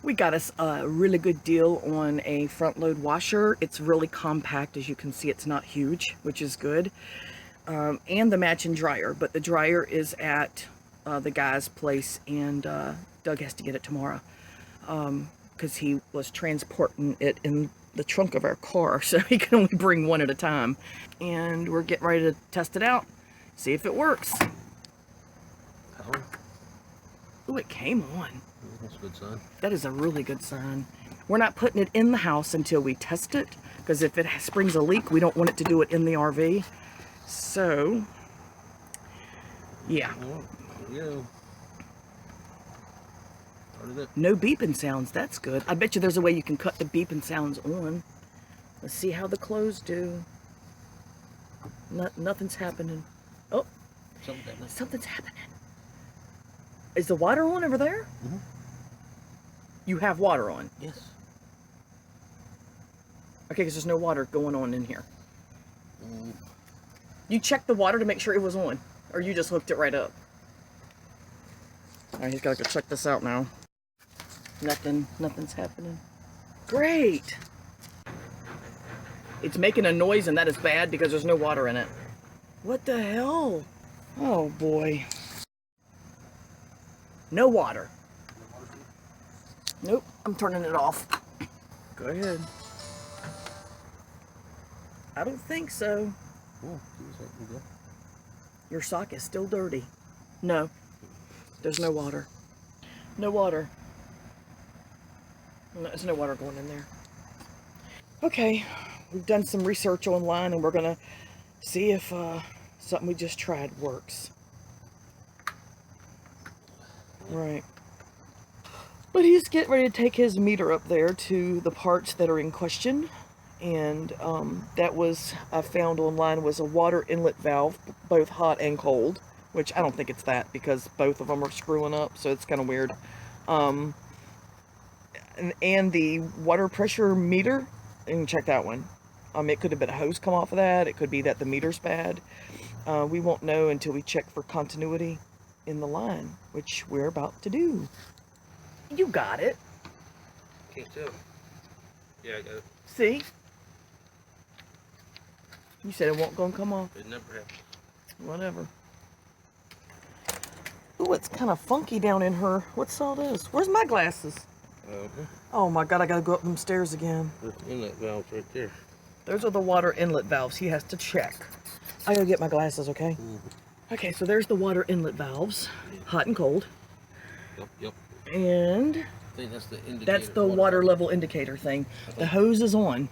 We got us a really good deal on a front load washer. It's really compact. As you can see, it's not huge, which is good. And the matching dryer, but the dryer is at the guy's place, and Doug has to get it tomorrow because he was transporting it in the trunk of our car, so he can only bring one at a time. And we're getting ready to test it out, see if it works. Oh, it came on. That's a good sign. That is a really good sign. We're not putting it in the house until we test it, because if it springs a leak, we don't want it to do it in the RV. So, yeah. No beeping sounds. That's good. I bet you there's a way you can cut the beeping sounds on. Let's see how the clothes do. Nothing's happening. Oh, something's happening. Is the water on over there? Mm-hmm. You have water on? Yes. Okay, because there's no water going on in here. You checked the water to make sure it was on, or you just hooked it right up? All right, he's got to go check this out now. Nothing's happening. Great. It's making a noise, and that is bad because there's no water in it. What the hell? Oh boy. No water. Nope, I'm turning it off. Go ahead. I don't think so. Your sock is still dirty. No, there's no water. No water. No, there's no water going in there. Okay, we've done some research online, and we're gonna see if something we just tried works. Right. But he's getting ready to take his meter up there to the parts that are in question. And that was, I found online, was a water inlet valve, both hot and cold. Which I don't think it's that, because both of them are screwing up, so it's kind of weird. And the water pressure meter, you can check that one. It could have been a hose come off of that. It could be that the meter's bad. We won't know until we check for continuity in the line, which we're about to do. You got it. Can't tell. Yeah, I got it. See? You said it won't gonna come off. It never happens. Whatever. Ooh, it's kind of funky down in her. What's all this? Where's my glasses? Oh my God, I gotta go up them stairs again. There's inlet valves right there. Those are the water inlet valves he has to check. I gotta get my glasses, okay? Okay, so there's the water inlet valves, hot and cold. Yep. And I think that's the indicator. That's the water level indicator thing. The hose is on.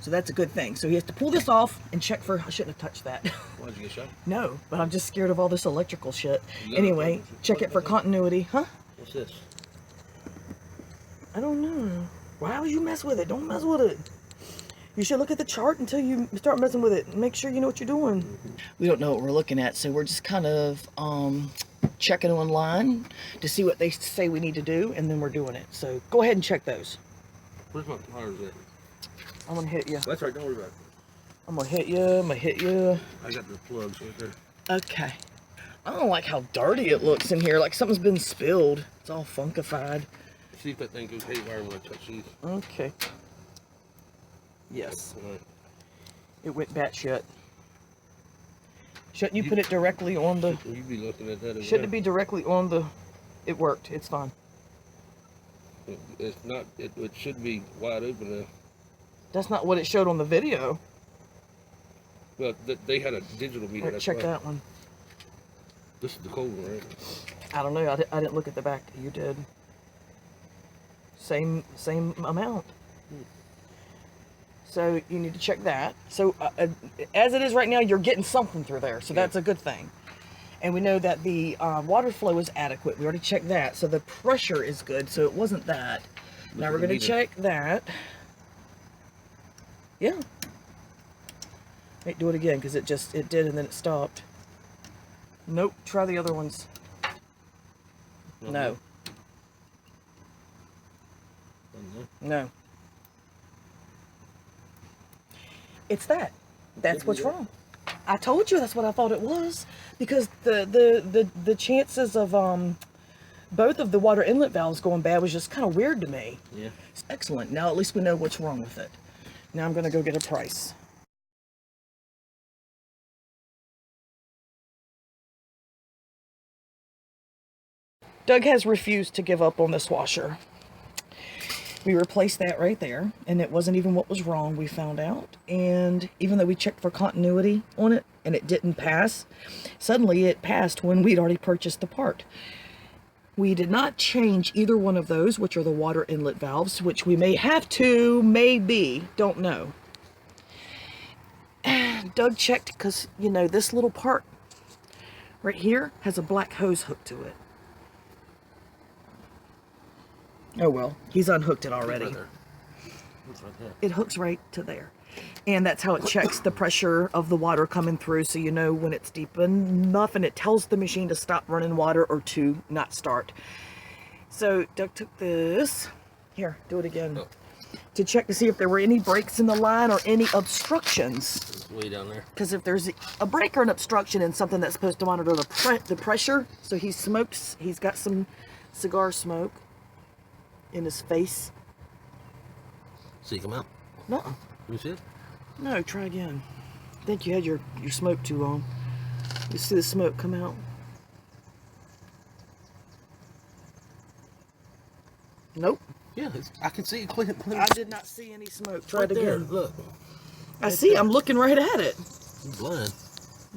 So that's a good thing. So he has to pull this off and check for... I shouldn't have touched that. Why, did you get shot? No, but I'm just scared of all this electrical shit. Anyway, check it for continuity. Huh? What's this? I don't know. Why would you mess with it? Don't mess with it. You should look at the chart until you start messing with it and make sure you know what you're doing. We don't know what we're looking at, so we're just kind of checking online to see what they say we need to do, and then we're doing it. So go ahead and check those. Where's my pliers at? I'm gonna hit you. That's right, don't worry about it. I'm gonna hit you. I got the plugs right there. Okay. I don't like how dirty it looks in here, like something's been spilled. It's all funkified. See if that thing goes haywire when I touch these. Okay. Yes. All right. It went batshit. Shouldn't you put it directly on the... You'd be looking at that as Shouldn't it be directly on the... It worked. It's fine. It's not... It should be wide open now. That's not what it showed on the video. Well, they had a digital meter. Right, check that one. This is the cold one, right? I don't know. I didn't look at the back. You did. Same amount. So you need to check that. So as it is right now, you're getting something through there. So that's a good thing. And we know that the water flow is adequate. We already checked that. So the pressure is good. So it wasn't that. Now we're going to check that. Yeah. Wait, do it again, because it did and then it stopped. Nope. Try the other ones. No. No. It's that. That's what's wrong. I told you that's what I thought it was, because the chances of both of the water inlet valves going bad was just kind of weird to me. Yeah. Excellent. Now at least we know what's wrong with it. Now I'm going to go get a price. Doug has refused to give up on this washer. We replaced that right there, and it wasn't even what was wrong, we found out. And even though we checked for continuity on it and it didn't pass, suddenly it passed when we'd already purchased the part. We did not change either one of those, which are the water inlet valves, which we may have to, maybe, don't know. Doug checked because, you know, this little part right here has a black hose hooked to it. Oh well, he's unhooked it already. Right there. It's right there. It hooks right to there. And that's how it checks the pressure of the water coming through, so you know when it's deep enough, and it tells the machine to stop running water or to not start. So Doug took this, here, do it again, to check to see if there were any breaks in the line or any obstructions. It's way down there. Because if there's a break or an obstruction in something that's supposed to monitor the pressure, so he's got some cigar smoke in his face. See it come out? No. You see it? No, try again. I think you had your smoke too long. You see the smoke come out? Nope. Yeah, I can see it clear. I did not see any smoke. Try Right it there, again. look. I see. I'm looking right at it. You blind.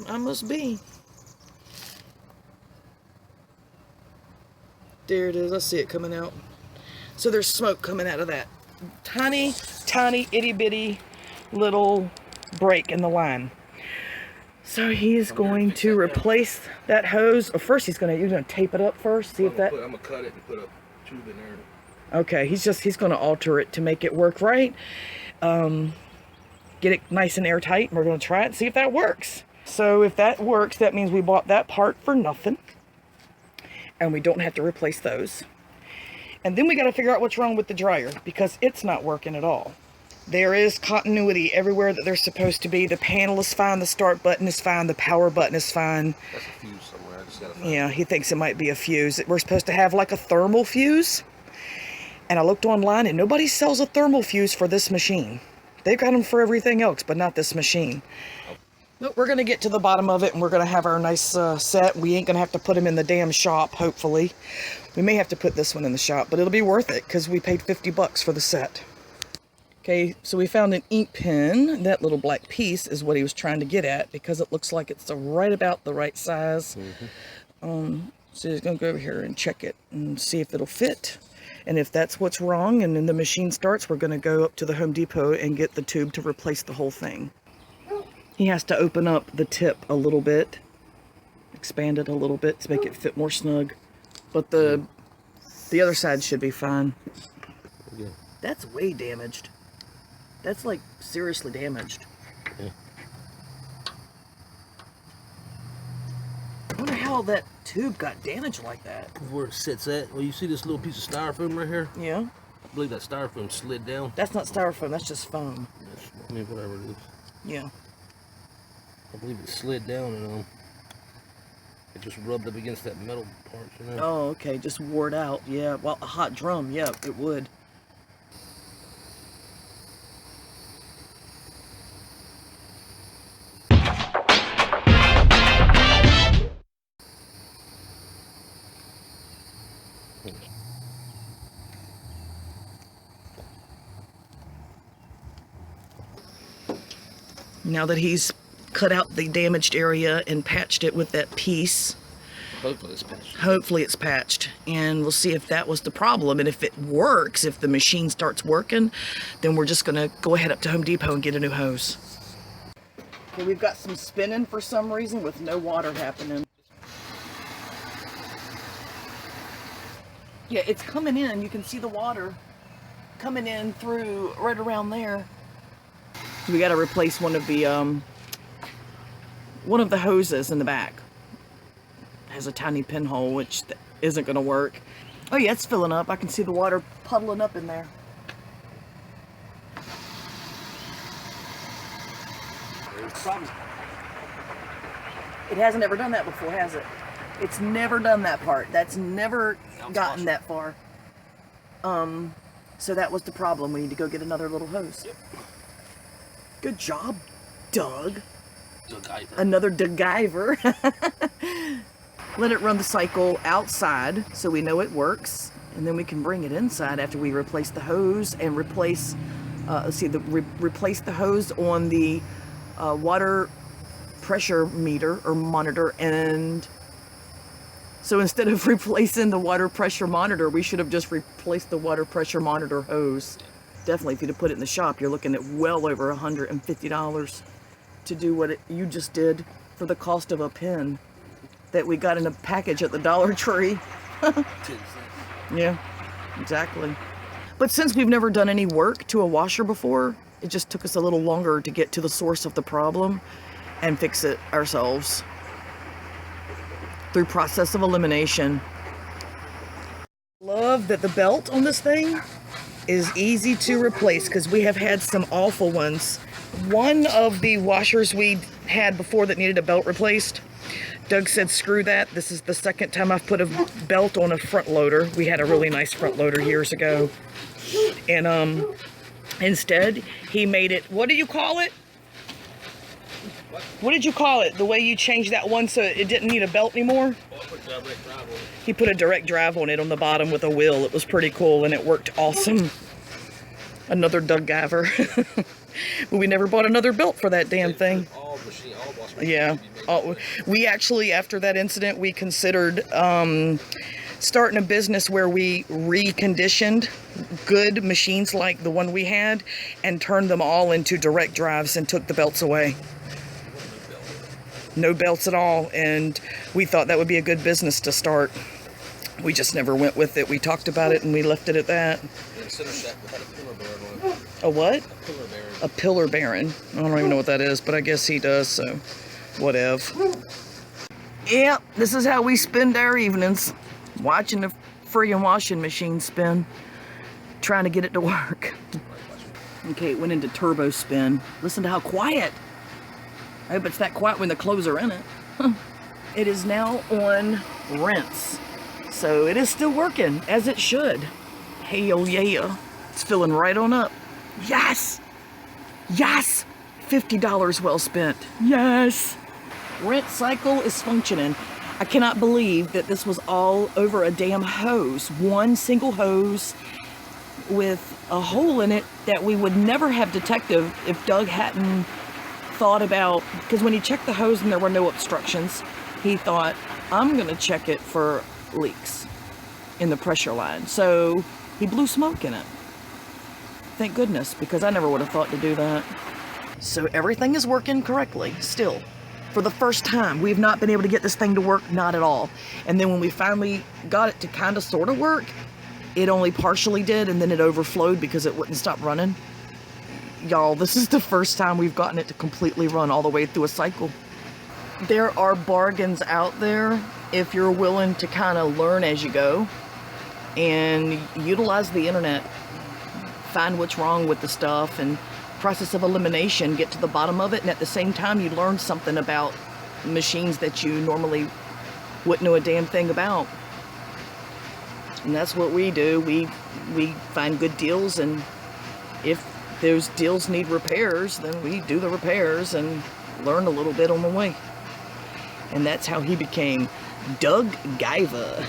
I must be. There it is. I see it coming out. So there's smoke coming out of that tiny, tiny, itty bitty little break in the line. So he's going to replace that hose. Or first you're gonna tape it up first. See if that. I'm gonna cut it and put a tube in there. Okay, he's gonna alter it to make it work right. Get it nice and airtight, and we're gonna try it and see if that works. So if that works, that means we bought that part for nothing, and we don't have to replace those. And then we got to figure out what's wrong with the dryer, because it's not working at all. There is continuity everywhere that there's supposed to be. The panel is fine, the start button is fine, the power button is fine. That's a fuse somewhere. I just gotta find Yeah, he thinks it might be a fuse. We're supposed to have like a thermal fuse. And I looked online and nobody sells a thermal fuse for this machine. They've got them for everything else, but not this machine. But we're going to get to the bottom of it, and we're going to have our nice set. We ain't going to have to put them in the damn shop, hopefully. We may have to put this one in the shop, but it'll be worth it because we paid $50 for the set. Okay, so we found an ink pen. That little black piece is what he was trying to get at, because it looks like it's right about the right size. So he's going to go over here and check it and see if it'll fit. And if that's what's wrong and then the machine starts, we're going to go up to the Home Depot and get the tube to replace the whole thing. He has to open up the tip a little bit, expand it a little bit to make it fit more snug. But the other side should be fine. Yeah. That's way damaged. That's like seriously damaged. Yeah. I wonder how that tube got damaged like that. Where it sits at. Well, you see this little piece of styrofoam right here? Yeah. I believe that styrofoam slid down. That's not styrofoam, that's just foam. I mean, whatever it is. Yeah. I believe it slid down and it just rubbed up against that metal part, you know? Oh, okay, just wore it out. Yeah, well, a hot drum, yeah, it would. Now that he's cut out the damaged area and patched it with that piece, Hopefully it's patched. hopefully it's patched, and we'll see if that was the problem. And if it works, if the machine starts working, then we're just gonna go ahead up to Home Depot and get a new hose. Okay, we've got some spinning for some reason with no water happening. Yeah, it's coming in. You can see the water coming in through right around there. We got to replace one of the hoses in the back. It has a tiny pinhole, which isn't going to work. Oh yeah, it's filling up. I can see the water puddling up in there. It hasn't ever done that before, has it? It's never done that part. That's never gotten that far. So that was the problem. We need to go get another little hose. Yep. Good job, Doug. DeGyver. Another DeGyver. Let it run the cycle outside so we know it works, and then we can bring it inside after we replace the hose and replace replace the hose on the water pressure meter or monitor. And so instead of replacing the water pressure monitor, we should have just replaced the water pressure monitor hose. Definitely, if you'd have put it in the shop, you're looking at well over $150 to do what you just did for the cost of a pen that we got in a package at the Dollar Tree. Yeah, exactly. But since we've never done any work to a washer before, it just took us a little longer to get to the source of the problem and fix it ourselves through process of elimination. Love that the belt on this thing is easy to replace, because we have had some awful ones. One of the washers we had before that needed a belt replaced, Doug said, screw that. This is the second time I've put a belt on a front loader. We had a really nice front loader years ago. And instead, he made it, what do you call it? What did you call it? The way you changed that one so it didn't need a belt anymore? He put a direct drive on it on the bottom with a wheel. It was pretty cool and it worked awesome. Another Doug Giver. But we never bought another belt for that damn thing. Yeah. We actually, after that incident, we considered starting a business where we reconditioned good machines like the one we had and turned them all into direct drives and took the belts away. No belts at all, and we thought that would be a good business to start. We just never went with it. We talked about it and we left it at that. A what? A pillar bearing. A pillar bearing. I don't even know what that is, but I guess he does, so whatever. Yep, this is how we spend our evenings. Watching the friggin' washing machine spin. Trying to get it to work. Okay, it went into turbo spin. Listen to how quiet. I hope it's that quiet when the clothes are in it. It is now on rinse. So it is still working, as it should. Hell yeah. It's filling right on up. Yes! Yes! $50 well spent. Yes! Rinse cycle is functioning. I cannot believe that this was all over a damn hose. One single hose with a hole in it that we would never have detected if Doug hadn't thought about, because when he checked the hose and there were no obstructions, he thought, I'm gonna check it for leaks in the pressure line. So he blew smoke in it. Thank goodness, because I never would have thought to do that. So everything is working correctly still. For the first time, we've not been able to get this thing to work, not at all. And then when we finally got it to kind of sort of work, it only partially did, and then it overflowed because it wouldn't stop running. Y'all, this is the first time we've gotten it to completely run all the way through a cycle. There are bargains out there if you're willing to kind of learn as you go and utilize the internet. Find what's wrong with the stuff and process of elimination, get to the bottom of it, and at the same time you learn something about machines that you normally wouldn't know a damn thing about. And that's what we do. We find good deals, and if those deals need repairs, then we do the repairs and learn a little bit on the way. And that's how he became Doug Giver.